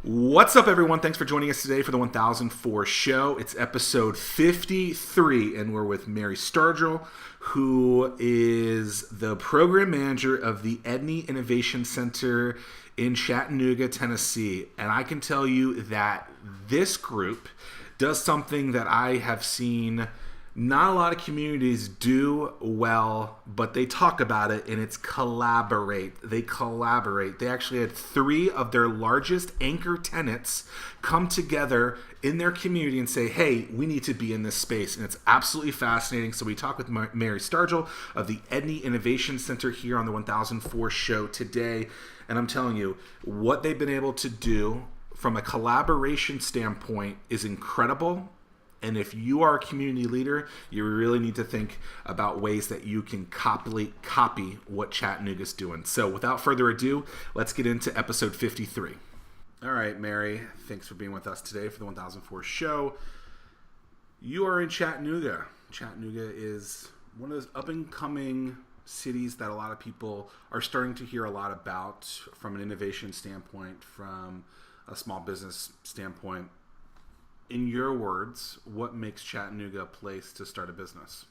What's up, everyone? Thanks for joining us today for the 1004 show. It's episode 53, and we're with Mary Stargel, who is the program manager of the Edney Innovation Center in Chattanooga, Tennessee. And I can tell you that this group does something that I have seen not a lot of communities do well, but they talk about it, and it's collaborate. They collaborate. They actually had 3 of their largest anchor tenants come together in their community and say, hey, we need to be in this space. And it's absolutely fascinating. So we talk with Mary Stargel of the Edney Innovation Center here on the 1004 show today. And I'm telling you, what they've been able to do from a collaboration standpoint is incredible. And if you are a community leader, you really need to think about ways that you can copy what Chattanooga's doing. So without further ado, let's get into episode 53. All right, Mary, thanks for being with us today for the 1004 show. You are in Chattanooga. Chattanooga is one of those up-and-coming cities that a lot of people are starting to hear a lot about from an innovation standpoint, from a small business standpoint. In your words, what makes Chattanooga a place to start a business?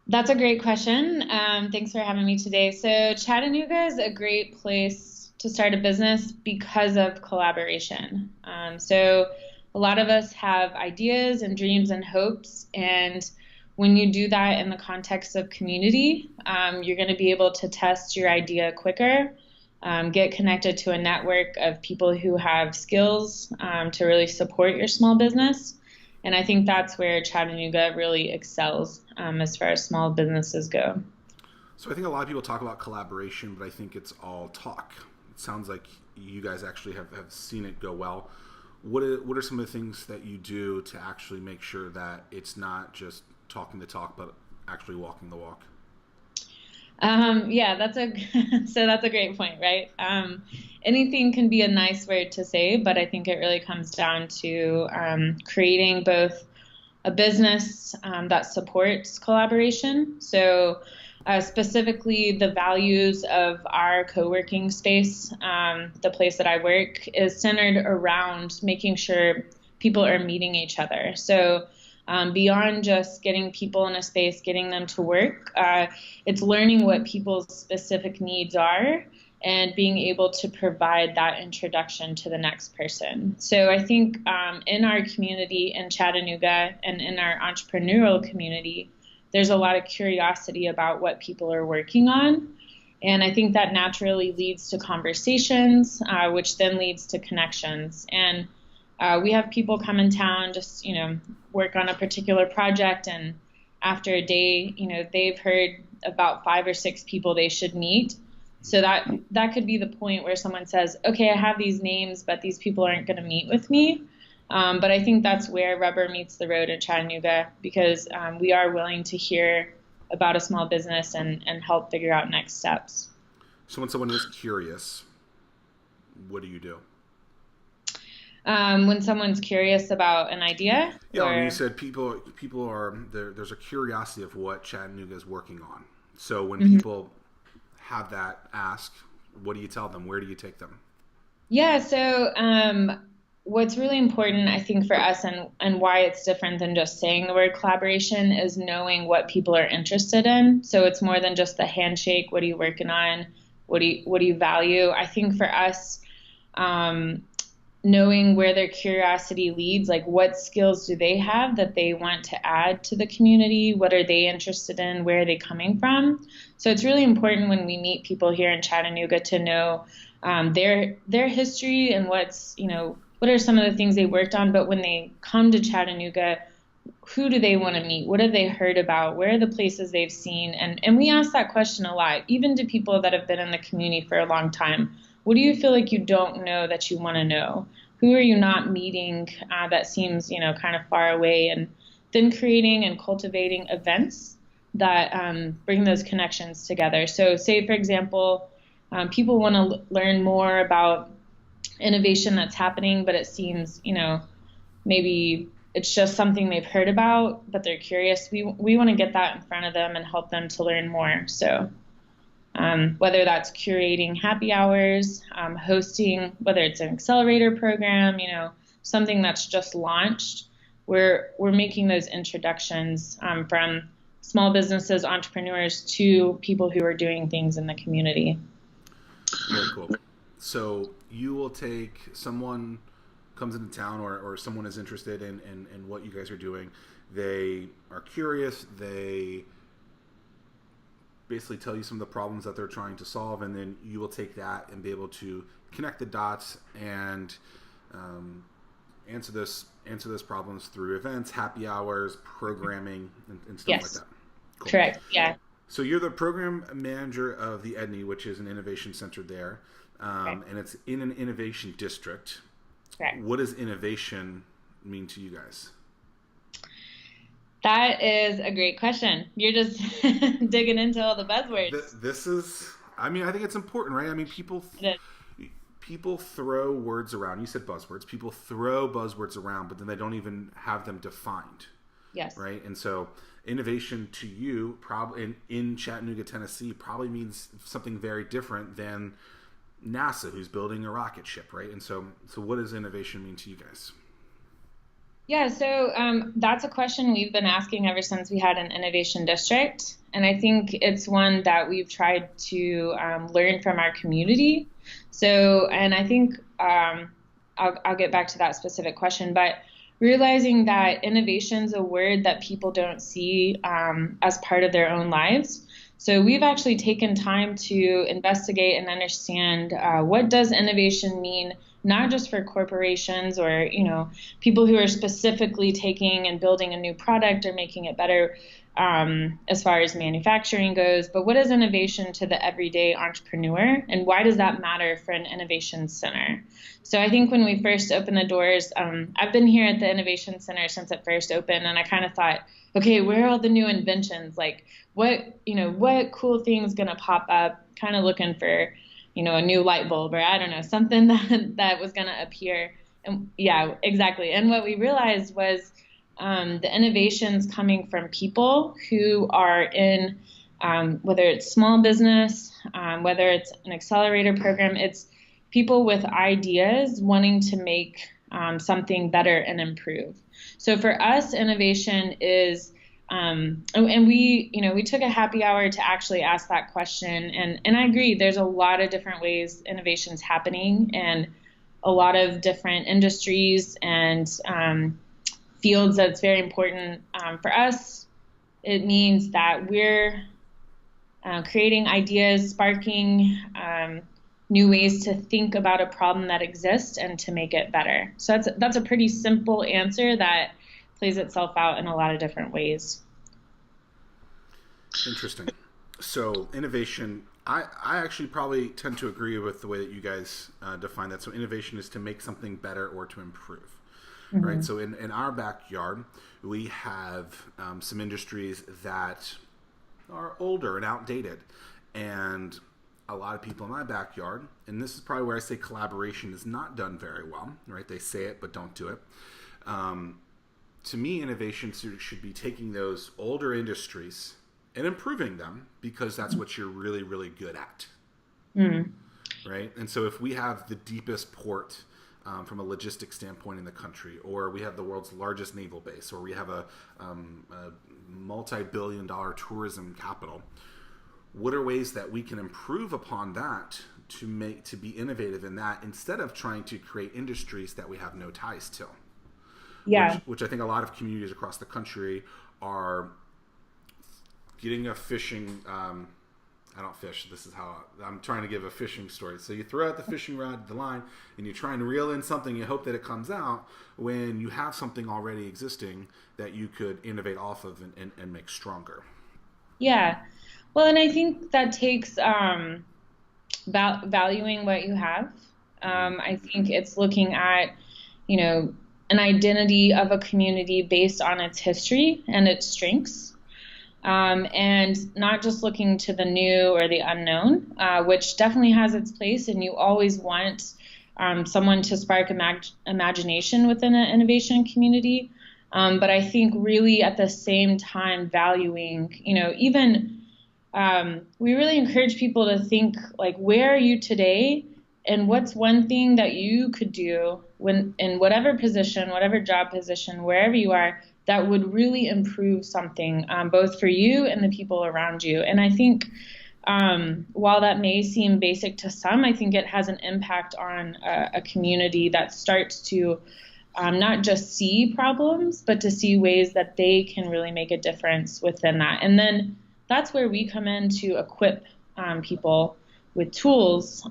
That's a great question. Thanks for having me today. So Chattanooga is a great place to start a business because of collaboration. So a lot of us have ideas and dreams and hopes, and when you do that in the context of community, you're going to be able to test your idea quicker. Get connected to a network of people who have skills to really support your small business. And I think that's where Chattanooga really excels as far as small businesses go. So I think a lot of people talk about collaboration, but I think it's all talk. It sounds like you guys actually have seen it go well. What are some of the things that you do to actually make sure that it's not just talking the talk, but actually walking the walk? Yeah, that's a great point, right? Anything can be a nice word to say, but I think it really comes down to creating both a business that supports collaboration. So specifically, the values of our co-working space, the place that I work, is centered around making sure people are meeting each other. So beyond just getting people in a space, getting them to work, it's learning what people's specific needs are and being able to provide that introduction to the next person. So I think in our community in Chattanooga and in our entrepreneurial community, there's a lot of curiosity about what people are working on. And I think that naturally leads to conversations, which then leads to connections. And we have people come in town, just, work on a particular project, and after a day, they've heard about 5 or 6 people they should meet. So that could be the point where someone says, okay, I have these names, but these people aren't going to meet with me. But I think that's where rubber meets the road in Chattanooga, because we are willing to hear about a small business and help figure out next steps. So when someone is curious, what do you do? When someone's curious about an idea? Yeah, I mean, you said people are there. There's a curiosity of what Chattanooga is working on. So when people have that ask, what do you tell them? Where do you take them? Yeah, so what's really important, I think, for us and why it's different than just saying the word collaboration is knowing what people are interested in. So it's more than just the handshake. What are you working on? What do you value? I think for us, knowing where their curiosity leads, like what skills do they have that they want to add to the community? What are they interested in? Where are they coming from? So it's really important when we meet people here in Chattanooga to know their history and what are some of the things they worked on. But when they come to Chattanooga, who do they want to meet? What have they heard about? Where are the places they've seen? And we ask that question a lot, even to people that have been in the community for a long time. What do you feel like you don't know that you want to know? Who are you not meeting that seems, kind of far away? And then creating and cultivating events that bring those connections together. So say, for example, people want to learn more about innovation that's happening, but it seems, maybe it's just something they've heard about, but they're curious. We want to get that in front of them and help them to learn more. So whether that's curating happy hours, hosting, whether it's an accelerator program, something that's just launched. We're making those introductions from small businesses, entrepreneurs, to people who are doing things in the community. Very cool. So you will take someone comes into town or someone is interested in what you guys are doing. They are curious. They basically tell you some of the problems that they're trying to solve, and then you will take that and be able to connect the dots and answer those problems through events, happy hours, programming, and stuff Yes. like that. Cool. Correct. Yeah. So you're the program manager of the Edney, which is an innovation center there, and it's in an innovation district. Correct. What does innovation mean to you guys? That is a great question. You're just digging into all the buzzwords. This is, I think it's important, right? People throw words around. You said buzzwords. People throw buzzwords around, but then they don't even have them defined. Yes. Right? And so innovation to you, probably in Chattanooga, Tennessee, probably means something very different than NASA, who's building a rocket ship, right? And so what does innovation mean to you guys? Yeah, so that's a question we've been asking ever since we had an innovation district. And I think it's one that we've tried to learn from our community. So, and I think I'll get back to that specific question, but realizing that innovation is a word that people don't see as part of their own lives. So we've actually taken time to investigate and understand what does innovation mean, not just for corporations or, people who are specifically taking and building a new product or making it better as far as manufacturing goes, but what is innovation to the everyday entrepreneur, and why does that matter for an innovation center? So I think when we first opened the doors, I've been here at the Innovation Center since it first opened, and I kind of thought, okay, where are all the new inventions? Like what cool thing's gonna pop up? Kind of looking for, a new light bulb, or I don't know, something that was gonna appear. And yeah, exactly. And what we realized was the innovations coming from people who are in, whether it's small business, whether it's an accelerator program, it's people with ideas wanting to make something better and improve. So for us, innovation is, and we took a happy hour to actually ask that question. And I agree, there's a lot of different ways innovation's happening, and a lot of different industries and fields that's very important. For us, it means that we're creating ideas, sparking new ways to think about a problem that exists and to make it better. So that's a pretty simple answer that plays itself out in a lot of different ways. Interesting. So innovation, I actually probably tend to agree with the way that you guys define that. So innovation is to make something better or to improve. Mm-hmm. Right. So in our backyard, we have some industries that are older and outdated. And a lot of people in my backyard, and this is probably where I say collaboration is not done very well, right? They say it, but don't do it. To me, innovation should be taking those older industries and improving them, because that's what you're really, really good at. Mm. Right. And so if we have the deepest port from a logistics standpoint in the country, or we have the world's largest naval base, or we have a multi-billion-dollar tourism capital, what are ways that we can improve upon that to be innovative in that, instead of trying to create industries that we have no ties to? Yeah. Which I think a lot of communities across the country are getting a fishing. I don't fish. This is how I'm trying to give a fishing story. So you throw out the fishing rod, the line, and you try and reel in something. You hope that it comes out, when you have something already existing that you could innovate off of and make stronger. Yeah. Well, and I think that takes valuing what you have. I think it's looking at, an identity of a community based on its history and its strengths. And not just looking to the new or the unknown, which definitely has its place, and you always want someone to spark imagination within an innovation community. But I think really at the same time valuing, even we really encourage people to think like, where are you today? And what's one thing that you could do when in whatever position, whatever job position, wherever you are, that would really improve something, both for you and the people around you. And I think while that may seem basic to some, I think it has an impact on a community that starts to not just see problems, but to see ways that they can really make a difference within that. And then that's where we come in to equip people with tools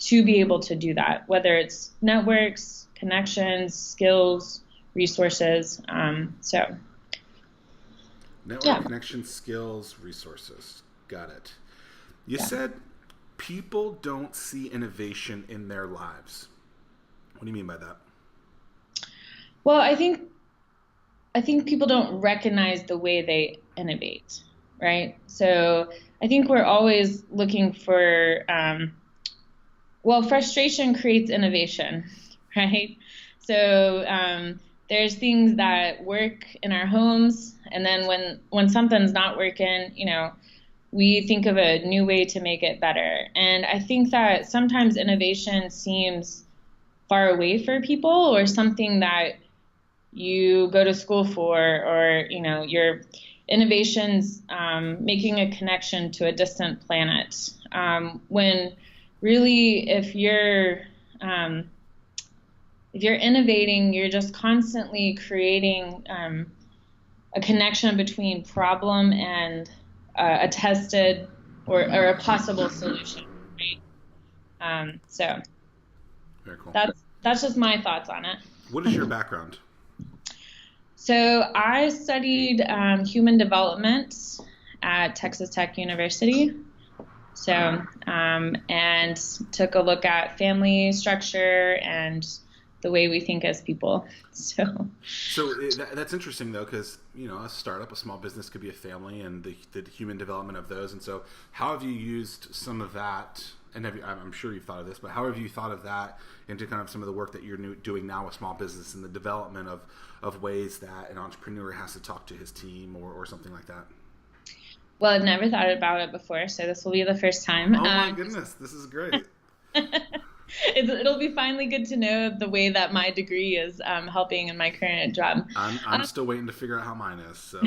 to be able to do that, whether it's networks, connections, skills, resources. Network connections, skills, resources. Got it. You said people don't see innovation in their lives. What do you mean by that? Well, I think people don't recognize the way they innovate, right? So I think we're always looking for, frustration creates innovation, right? So there's things that work in our homes, and then when something's not working, we think of a new way to make it better. And I think that sometimes innovation seems far away for people, or something that you go to school for, or your innovations making a connection to a distant planet, when really if you're innovating, you're just constantly creating a connection between problem and a tested or a possible solution, right? So very cool. That's just my thoughts on it. What is your background? So I studied human development at Texas Tech University. So and took a look at family structure and the way we think as people. So that's interesting though, because a startup, a small business could be a family, and the human development of those. And so, how have you used some of that? And I'm sure you've thought of this, but how have you thought of that into kind of some of the work that you're doing now with small business and the development of ways that an entrepreneur has to talk to his team or something like that? Well, I've never thought about it before, so this will be the first time. Oh my goodness, this is great. It'll be finally good to know the way that my degree is helping in my current job. I'm still waiting to figure out how mine is. So.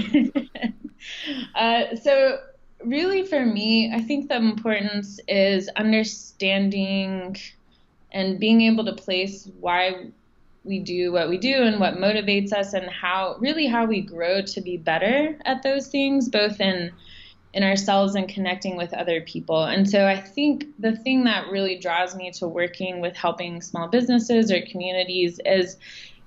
So really for me, I think the importance is understanding and being able to place why we do what we do and what motivates us, and how we grow to be better at those things, both in ourselves and connecting with other people. And so I think the thing that really draws me to working with helping small businesses or communities is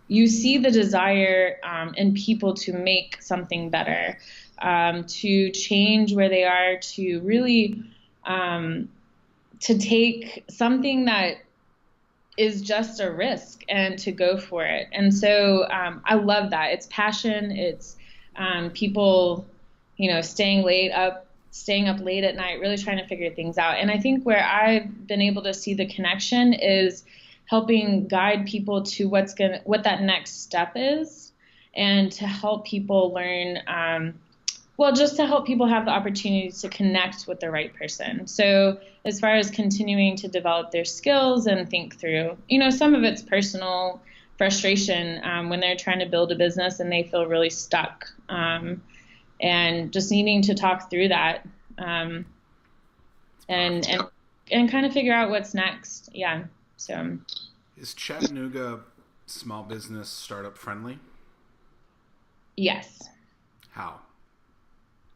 you see the desire in people to make something better, to change where they are, to really to take something that is just a risk and to go for it. And so I love that. It's passion. It's people staying up late at night, really trying to figure things out. And I think where I've been able to see the connection is helping guide people to what that next step is, and to help people learn, just to help people have the opportunity to connect with the right person. So as far as continuing to develop their skills and think through, some of it's personal frustration when they're trying to build a business and they feel really stuck. And just needing to talk through that, and kind of figure out what's next. Yeah. So, is Chattanooga small business startup friendly? Yes. How?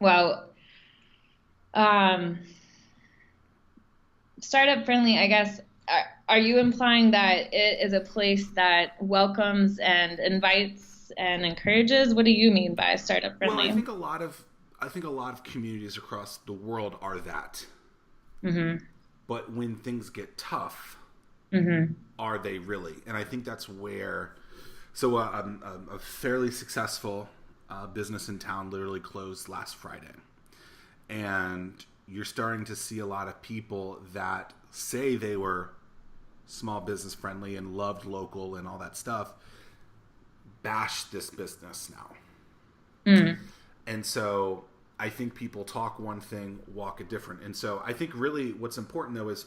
Well, startup friendly, I guess. Are you implying that it is a place that welcomes and invites and encourages? What do you mean by startup friendly? Well, I think a lot of communities across the world are that. Mm-hmm. But when things get tough, mm-hmm. are they really? And I think that's where. So a fairly successful business in town literally closed last Friday, and you're starting to see a lot of people that say they were small business friendly and loved local and all that stuff bash this business now. Mm. And so I think people talk one thing, walk a different. And so I think really what's important though is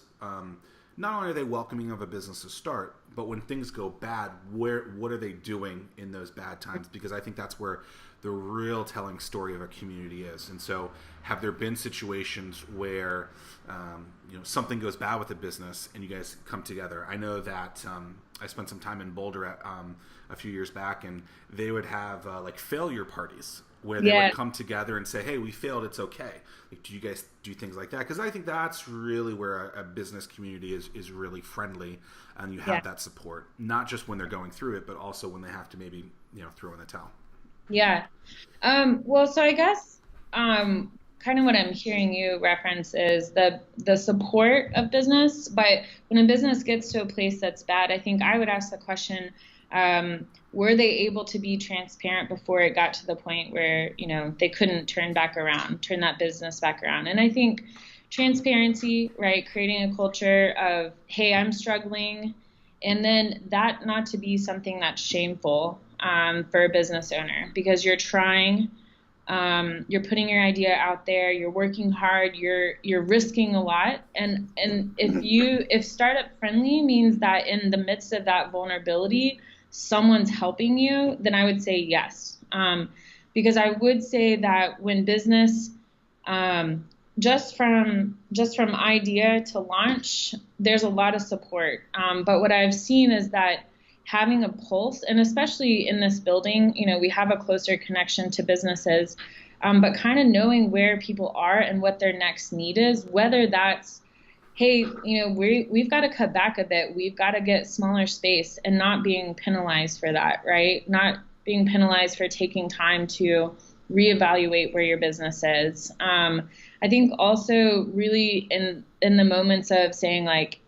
not only are they welcoming of a business to start, but when things go bad, what are they doing in those bad times? Because I think that's where the real telling story of a community is. And so have there been situations where something goes bad with a business and you guys come together? I know that I spent some time in Boulder a few years back, and they would have like failure parties where they would come together and say, hey, we failed, it's okay. Like, do you guys do things like that? Because I think that's really where a business community is really friendly, and you have that support, not just when they're going through it, but also when they have to maybe throw in the towel. Yeah. Well, so I guess kind of what I'm hearing you reference is the support of business. But when a business gets to a place that's bad, I think I would ask the question, were they able to be transparent before it got to the point where, they couldn't turn that business back around? And I think transparency, right? Creating a culture of, hey, I'm struggling. And then that not to be something that's shameful for a business owner, because you're trying, you're putting your idea out there, you're working hard, you're risking a lot. And if startup friendly means that in the midst of that vulnerability, someone's helping you, then I would say yes. Because I would say that when business, just from idea to launch, there's a lot of support. But what I've seen is that having a pulse, and especially in this building, we have a closer connection to businesses, but kind of knowing where people are and what their next need is, whether that's, hey, we've got to cut back a bit, we've got to get smaller space, and not being penalized for that, right? Not being penalized for taking time to reevaluate where your business is. I think also really in the moments of saying like,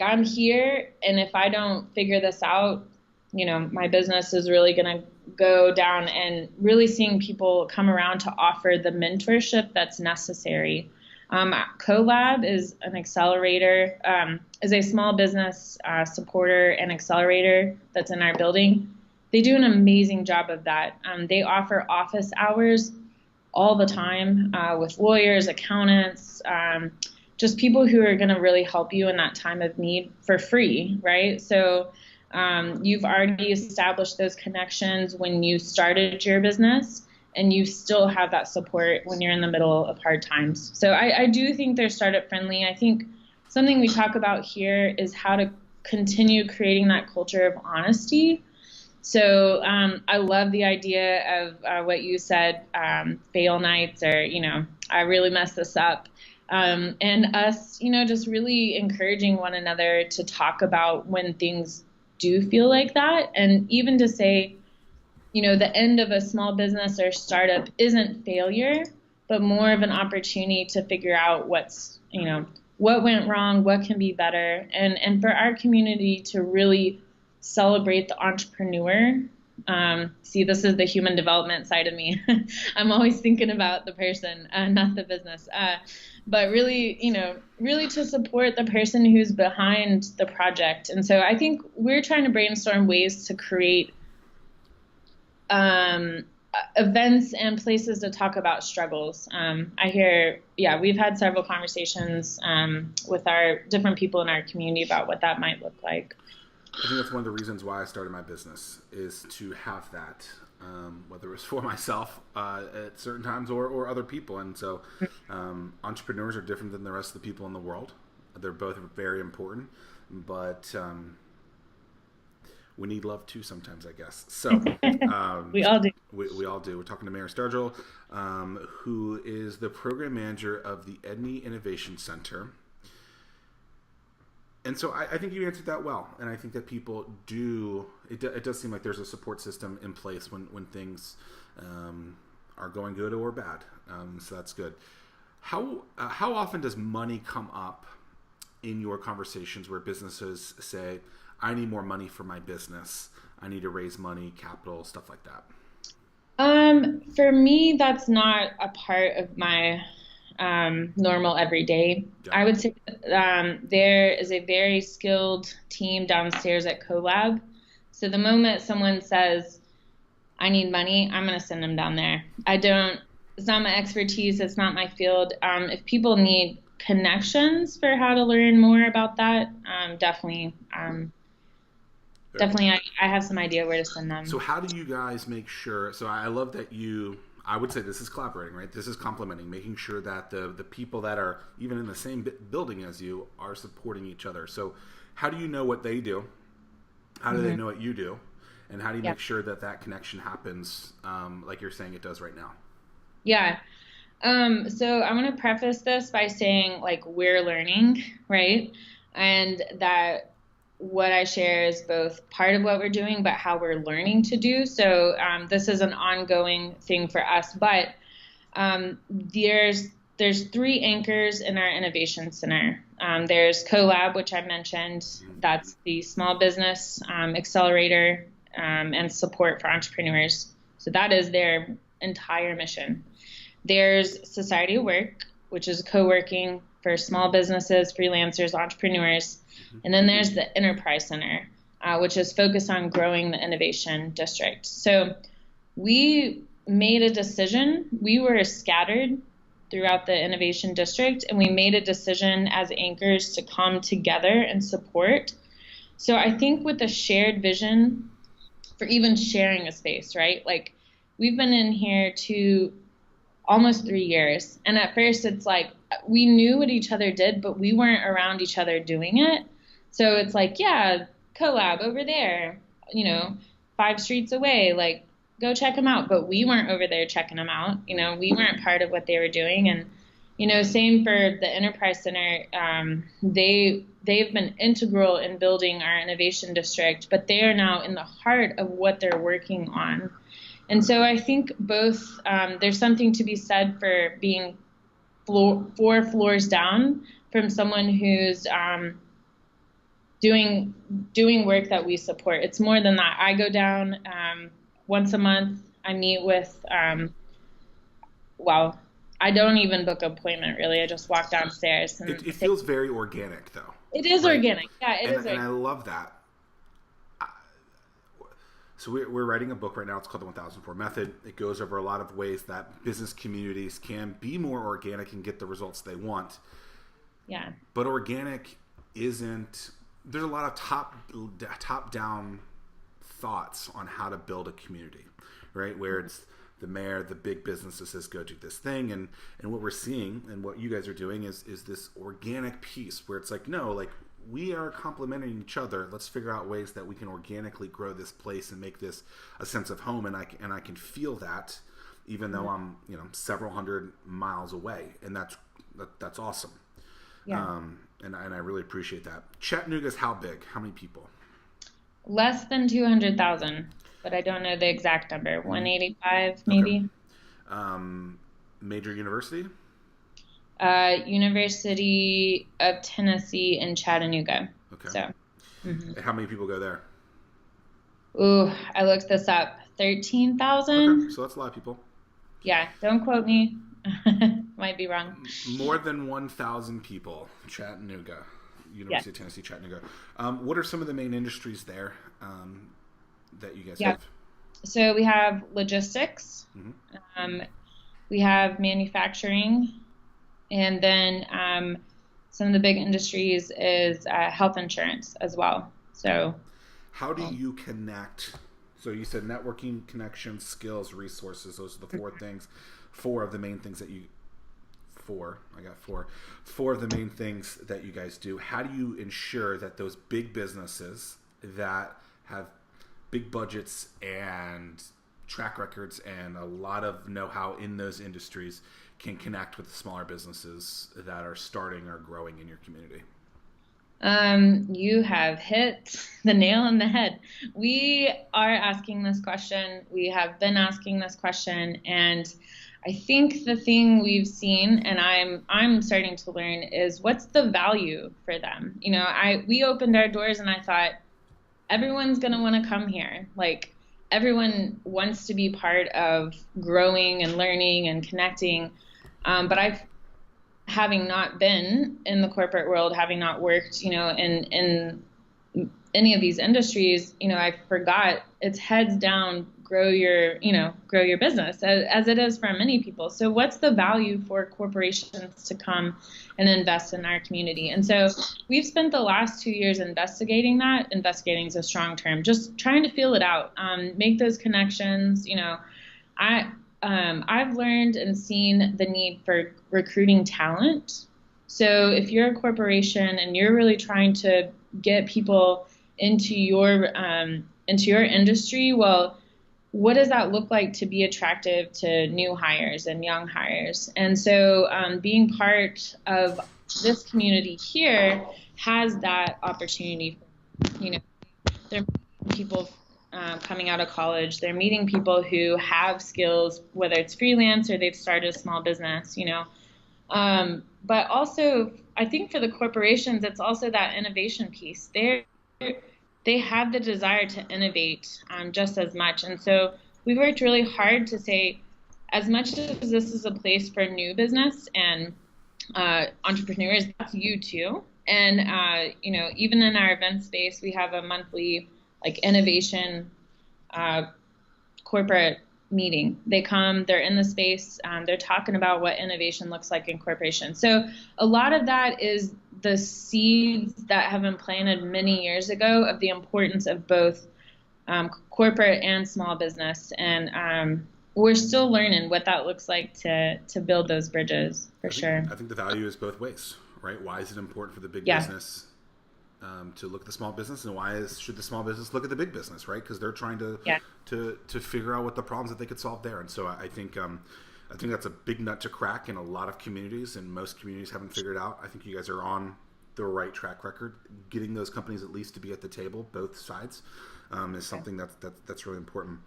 I'm here, and if I don't figure this out, my business is really going to go down, and really seeing people come around to offer the mentorship that's necessary. CoLab is an accelerator, is a small business supporter and accelerator that's in our building. They do an amazing job of that. They offer office hours all the time with lawyers, accountants, just people who are going to really help you in that time of need for free, right? So you've already established those connections when you started your business, and you still have that support when you're in the middle of hard times. So I do think they're startup friendly. I think something we talk about here is how to continue creating that culture of honesty. So I love the idea of what you said, fail nights, or, I really messed this up. And us, just really encouraging one another to talk about when things do feel like that. And even to say, the end of a small business or startup isn't failure, but more of an opportunity to figure out what went wrong, what can be better. And for our community to really celebrate the entrepreneur. See, this is the human development side of me. I'm always thinking about the person, not the business. But really, really to support the person who's behind the project. And so I think we're trying to brainstorm ways to create events and places to talk about struggles. I hear, we've had several conversations with our different people in our community about what that might look like. I think that's one of the reasons why I started my business, is to have that, whether it was for myself at certain times or other people. And so entrepreneurs are different than the rest of the people in the world. They're both very important, but we need love too sometimes, I guess. So we all do. We all do. We're talking to Mayor Stargel, who is the program manager of the Edney Innovation Center. And so I think you answered that well. And I think that people do, it does seem like there's a support system in place when things are going good or bad. So that's good. How often does money come up in your conversations where businesses say, I need more money for my business, I need to raise money, capital, stuff like that? For me, that's not a part of my normal everyday. Yeah. I would say there is a very skilled team downstairs at CoLab. So the moment someone says, I need money, I'm going to send them down there. It's not my expertise. It's not my field. If people need connections for how to learn more about that, definitely I have some idea where to send them. So how do you guys make sure, so I love that I would say this is collaborating, right? This is complementing, making sure that the people that are even in the same building as you are supporting each other. So how do you know what they do? How do they know what you do? And how do you make sure that connection happens like you're saying it does right now? Yeah. So I want to preface this by saying, like, we're learning, right? And that what I share is both part of what we're doing, but how we're learning to do. So this is an ongoing thing for us. But there's 3 anchors in our innovation center. There's CoLab, which I mentioned. That's the small business accelerator and support for entrepreneurs. So that is their entire mission. There's Society of Work, which is co-working for small businesses, freelancers, entrepreneurs. And then there's the Enterprise Center, which is focused on growing the innovation district. So we made a decision. We were scattered throughout the innovation district, and we made a decision as anchors to come together and support. So I think with a shared vision for even sharing a space, right? Like, we've been in here almost 3 years. And at first it's like, we knew what each other did, but we weren't around each other doing it. So it's like, yeah, CoLab over there, 5 streets away, like, go check them out. But we weren't over there checking them out. We weren't part of what they were doing. And, same for the Enterprise Center. They've been integral in building our innovation district, but they are now in the heart of what they're working on. And so I think both, there's something to be said for being 4 floors down from someone who's doing work that we support. It's more than that. I go down once a month. I meet with, I don't even book an appointment, really. I just walk downstairs. And it feels very organic, though. It is organic. Yeah, it is. And I love that. So we're writing a book right now. It's called The 1004 Method. It goes over a lot of ways that business communities can be more organic and get the results they want. Yeah. But organic isn't. There's a lot of top-down thoughts on how to build a community, right? Where it's the mayor, the big businesses says, go do this thing. And what we're seeing and what you guys are doing is this organic piece where it's like, no, like, we are complementing each other. Let's figure out ways that we can organically grow this place and make this a sense of home. And I can feel that, even though I'm several hundred miles away, and that's awesome. Yeah. And I really appreciate that. Chattanooga's how big? How many people? Less than 200,000, but I don't know the exact number. 185 maybe. Okay. Major university? University of Tennessee in Chattanooga. Okay. So, How many people go there? Ooh, I looked this up. 13,000. Okay, so that's a lot of people. Yeah, don't quote me. Might be wrong. More than 1,000 people. Chattanooga, University of Tennessee, Chattanooga. What are some of the main industries there that you guys have? So we have logistics. We have manufacturing. And then some of the big industries is health insurance as well. So, how do you connect? So you said networking, connections, skills, resources. Those are the 4 things. 4 of the main things that you. 4. I got 4. 4 of the main things that you guys do. How do you ensure that those big businesses that have big budgets and track records and a lot of know-how in those industries can connect with the smaller businesses that are starting or growing in your community? You have hit the nail on the head. We are asking this question. We have been asking this question, and I think the thing we've seen, and I'm starting to learn, is what's the value for them. We opened our doors, and I thought everyone's gonna want to come here. Like, everyone wants to be part of growing and learning and connecting. But having not been in the corporate world, having not worked, in any of these industries, I forgot it's heads down grow your business as it is for many people. So what's the value for corporations to come and invest in our community? And so we've spent the last 2 years investigating that. Investigating is a strong term, just trying to feel it out, make those connections. I've learned and seen the need for recruiting talent. So if you're a corporation and you're really trying to get people into your industry, well, what does that look like to be attractive to new hires and young hires? And so being part of this community here has that opportunity. They're people coming out of college. They're meeting people who have skills, whether it's freelance or they've started a small business, But also, I think for the corporations, it's also that innovation piece. They have the desire to innovate just as much. And so we worked really hard to say, as much as this is a place for new business and entrepreneurs, that's you too. And, even in our event space, we have a monthly innovation corporate meeting. They come, they're in the space, they're talking about what innovation looks like in corporations. So a lot of that is the seeds that have been planted many years ago of the importance of both corporate and small business. And we're still learning what that looks like to build those bridges, sure. I think the value is both ways, right? Why is it important for the big business to look at the small business, and why should the small business look at the big business, right? Because they're trying to figure out what the problems that they could solve there. And so I think that's a big nut to crack in a lot of communities, and most communities haven't figured out. I think you guys are on the right track record. Getting those companies at least to be at the table, both sides, is something that's really important.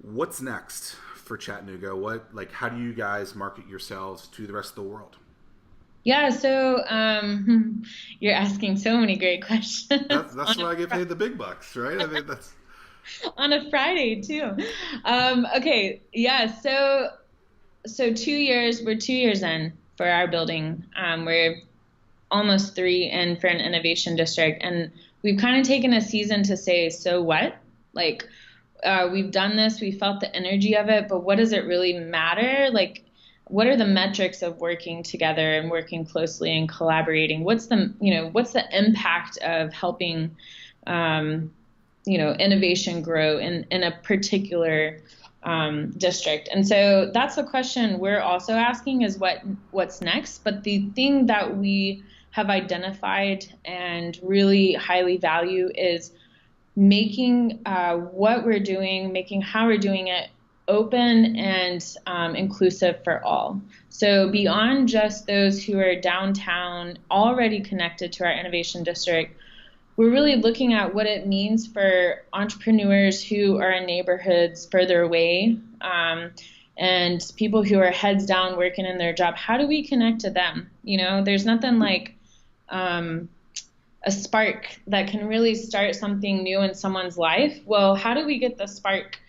What's next for Chattanooga? How do you guys market yourselves to the rest of the world? Yeah, so you're asking so many great questions. That's why I get paid the big bucks, right? I mean, that's on a Friday too. Okay, yeah. So 2 years. We're 2 years in for our building. We're almost 3 in for an innovation district, and we've kind of taken a season to say, so what? We've done this. We felt the energy of it, but what does it really matter? What are the metrics of working together and working closely and collaborating? What's the impact of helping, innovation grow in a particular district? And so that's a question we're also asking is what's next. But the thing that we have identified and really highly value is making what we're doing, making how we're doing it open and inclusive for all. So beyond just those who are downtown already connected to our innovation district, we're really looking at what it means for entrepreneurs who are in neighborhoods further away, and people who are heads down working in their job. How do we connect to them? There's nothing like a spark that can really start something new in someone's life. Well, how do we get the spark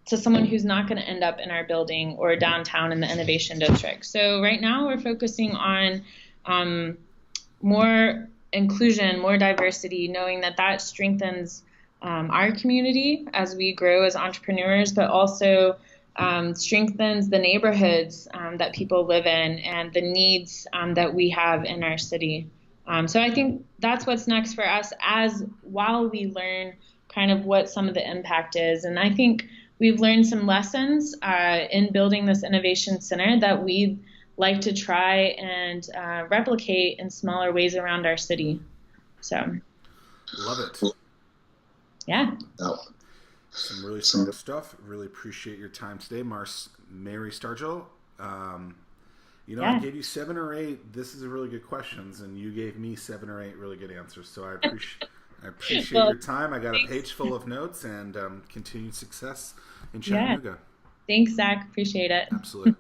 to someone who's not going to end up in our building or downtown in the innovation district? So right now we're focusing on more inclusion, more diversity, knowing that strengthens our community as we grow as entrepreneurs, but also strengthens the neighborhoods that people live in and the needs that we have in our city. So I think that's what's next for us while we learn kind of what some of the impact is. And I think we've learned some lessons in building this innovation center that we'd like to try and replicate in smaller ways around our city. So, love it. Yeah. Some really strong stuff. Really appreciate your time today, Mary Stargel. I gave you 7 or 8. This is a really good questions, and you gave me 7 or 8 really good answers. So I appreciate your time. I got a page full of notes, and continued success in Chattanooga. Yeah. Thanks, Zach. Appreciate it. Absolutely.